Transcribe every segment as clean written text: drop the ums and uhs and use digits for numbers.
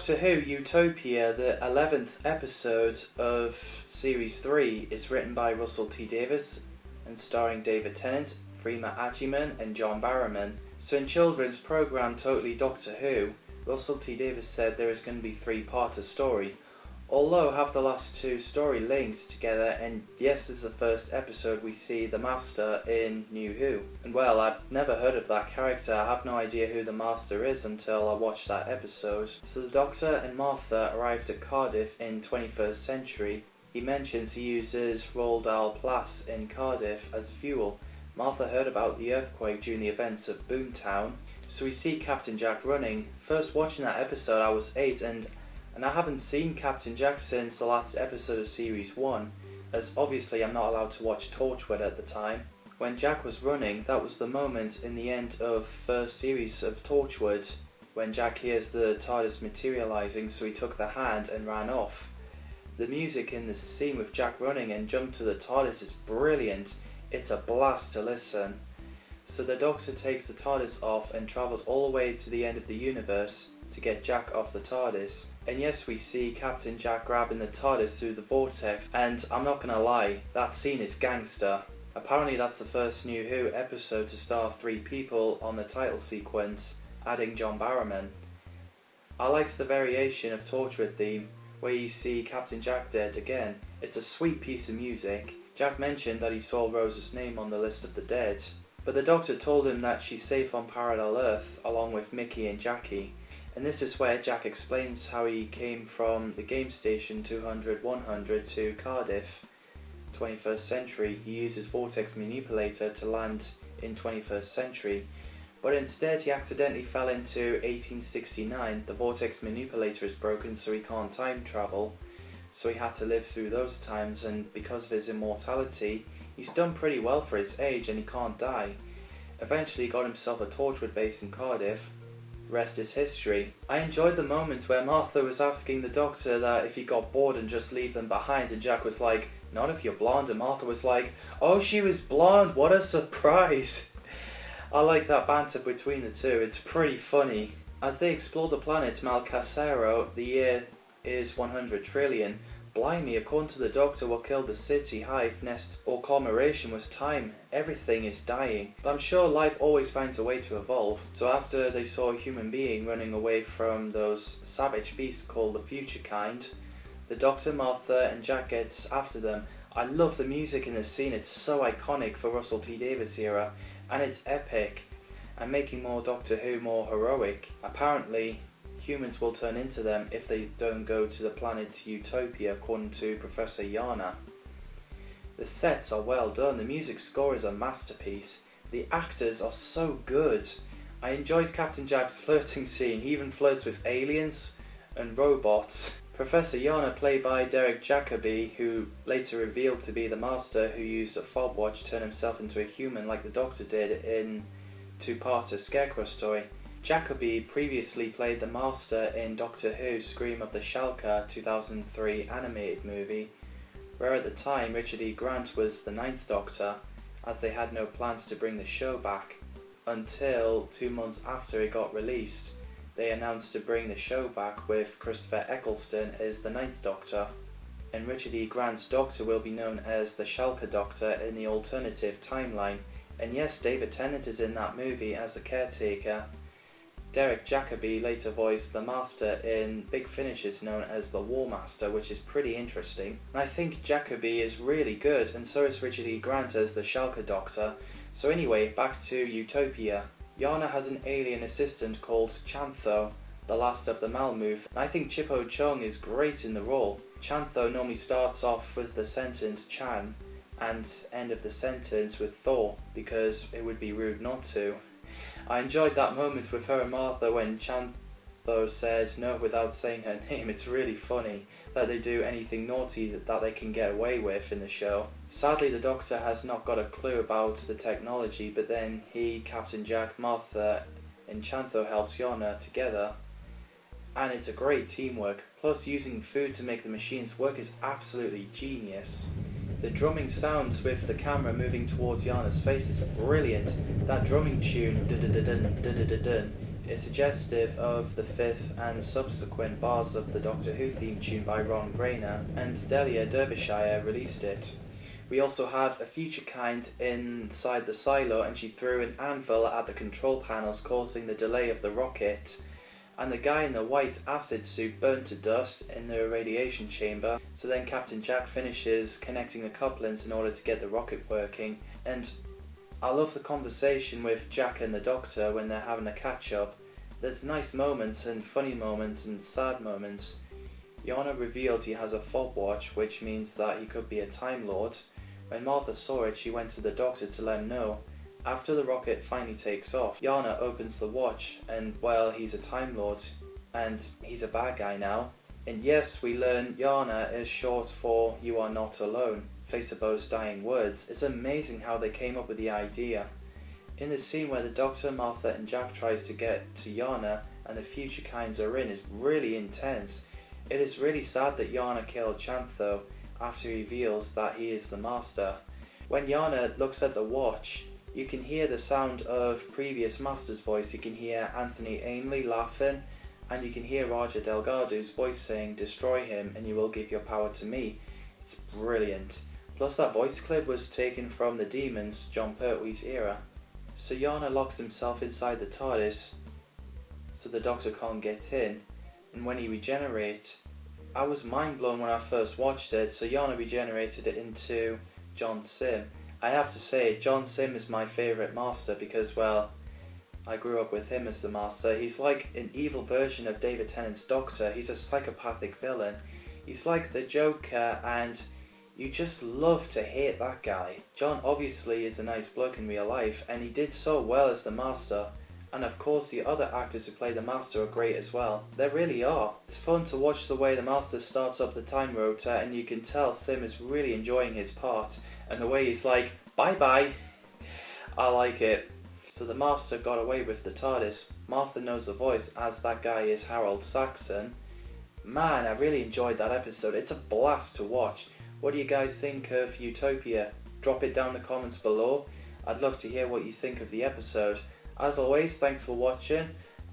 Doctor Who Utopia, the 11th episode of Series 3, is written by Russell T Davies and starring David Tennant, Freema Agyeman and John Barrowman. So in children's programme Totally Doctor Who, Russell T Davies said there is going to be 3-parter story, although have the last 2 story linked together, and yes, this is the first episode we see the Master in New Who. And well, I've never heard of that character. I have no idea who the Master is until I watched that episode. So the Doctor and Martha arrived at Cardiff in 21st century. He mentions he uses Roald Dahl Plas in Cardiff as fuel. Martha heard about the earthquake during the events of Boomtown, so we see Captain Jack running. First watching that episode I was 8 and I haven't seen Captain Jack since the last episode of Series 1, as obviously I'm not allowed to watch Torchwood at the time. When Jack was running, that was the moment in the end of first series of Torchwood, when Jack hears the TARDIS materialising, so he took the hand and ran off. The music in the scene with Jack running and jump to the TARDIS is brilliant. It's a blast to listen. So the Doctor takes the TARDIS off and travelled all the way to the end of the universe to get Jack off the TARDIS. And yes, we see Captain Jack grabbing the TARDIS through the vortex, and I'm not gonna lie, that scene is gangster. Apparently that's the first New Who episode to star 3 people on the title sequence, adding John Barrowman. I liked the variation of Torchwood theme, where you see Captain Jack dead again. It's a sweet piece of music. Jack mentioned that he saw Rose's name on the list of the dead, but the Doctor told him that she's safe on Parallel Earth, along with Mickey and Jackie. And this is where Jack explains how he came from the game station 200-100 to Cardiff, 21st century. He uses Vortex Manipulator to land in 21st century, but instead he accidentally fell into 1869. The Vortex Manipulator is broken, so he can't time travel, so he had to live through those times, and because of his immortality, he's done pretty well for his age and he can't die. Eventually he got himself a Torchwood base in Cardiff. Rest is history. I enjoyed the moment where Martha was asking the Doctor that if he got bored and just leave them behind, and Jack was like, not if you're blonde, and Martha was like, oh, she was blonde, what a surprise. I like that banter between the two, it's pretty funny. As they explore the planet Malcasero, the year is 100 trillion. Blimey, according to the Doctor, what killed the city, hive, nest or conglomeration was time. Everything is dying. But I'm sure life always finds a way to evolve. So after they saw a human being running away from those savage beasts called the Future Kind, the Doctor, Martha and Jack gets after them. I love the music in this scene, it's so iconic for Russell T Davies era, and it's epic, and making more Doctor Who more heroic. Apparently, humans will turn into them if they don't go to the planet Utopia, according to Professor Yana. The sets are well done, the music score is a masterpiece, the actors are so good. I enjoyed Captain Jack's flirting scene, he even flirts with aliens and robots. Professor Yana, played by Derek Jacobi, who later revealed to be the Master, who used a fob watch to turn himself into a human like the Doctor did in 2-parter Scarecrow story. Jacobi previously played the Master in Doctor Who Scream of the Shalka 2003 animated movie, where at the time Richard E. Grant was the 9th Doctor, as they had no plans to bring the show back, until 2 months after it got released. They announced to bring the show back with Christopher Eccleston as the 9th Doctor, and Richard E. Grant's Doctor will be known as the Shalka Doctor in the alternative timeline. And yes, David Tennant is in that movie as the caretaker. Derek Jacobi later voiced the Master in Big Finish, is known as the War Master, which is pretty interesting. And I think Jacobi is really good, and so is Richard E. Grant as the Shalka Doctor. So anyway, back to Utopia. Yana has an alien assistant called Chantho, the last of the Malmuth, and I think Chippo Chung is great in the role. Chantho normally starts off with the sentence Chan, and end of the sentence with Thor, because it would be rude not to. I enjoyed that moment with her and Martha when Chantho says no without saying her name. It's really funny that they do anything naughty that they can get away with in the show. Sadly, the Doctor has not got a clue about the technology, but then he, Captain Jack, Martha and Chantho helps Yana together. And it's a great teamwork. Plus, using food to make the machines work is absolutely genius. The drumming sounds with the camera moving towards Yana's face is brilliant. That drumming tune, dun dun dun dun dun dun dun, is suggestive of the fifth and subsequent bars of the Doctor Who theme tune by Ron Grainer, and Delia Derbyshire released it. We also have a future kind inside the silo, and she threw an anvil at the control panels, causing the delay of the rocket. And the guy in the white acid suit burned to dust in the radiation chamber, so then Captain Jack finishes connecting the couplings in order to get the rocket working. And I love the conversation with Jack and the Doctor when they're having a catch-up. There's nice moments and funny moments and sad moments. Yana revealed he has a fob watch, which means that he could be a Time Lord. When Martha saw it, she went to the Doctor to let him know. After the rocket finally takes off, Yana opens the watch, and well, he's a Time Lord, and he's a bad guy now. And yes, we learn Yana is short for You Are Not Alone, Faceabow's dying words. It's amazing how they came up with the idea. In the scene where the Doctor, Martha and Jack tries to get to Yana and the future kinds are in is really intense. It is really sad that Yana killed Chantho after he reveals that he is the Master. When Yana looks at the watch, you can hear the sound of previous Master's voice. You can hear Anthony Ainley laughing, and you can hear Roger Delgado's voice saying, "Destroy him and you will give your power to me." It's brilliant. Plus that voice clip was taken from the Demons, John Pertwee's era. So Yana locks himself inside the TARDIS so the Doctor can't get in, and when he regenerates, I was mind blown when I first watched it. So Yana regenerated it into John Sim. I have to say, John Sim is my favourite Master because, well, I grew up with him as the Master. He's like an evil version of David Tennant's Doctor. He's a psychopathic villain. He's like the Joker, and you just love to hate that guy. John obviously is a nice bloke in real life, and he did so well as the Master. And of course the other actors who play the Master are great as well. They really are. It's fun to watch the way the Master starts up the time rotor, and you can tell Sim is really enjoying his part. And the way he's like, "Bye bye." I like it. So the Master got away with the TARDIS. Martha knows the voice, as that guy is Harold Saxon. Man, I really enjoyed that episode. It's a blast to watch. What do you guys think of Utopia? Drop it down in the comments below. I'd love to hear what you think of the episode. As always, thanks for watching.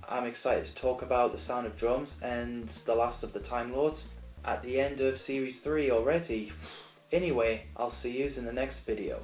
I'm excited to talk about The Sound of Drums and The Last of the Time Lords at the end of Series 3 already. Anyway, I'll see you in the next video.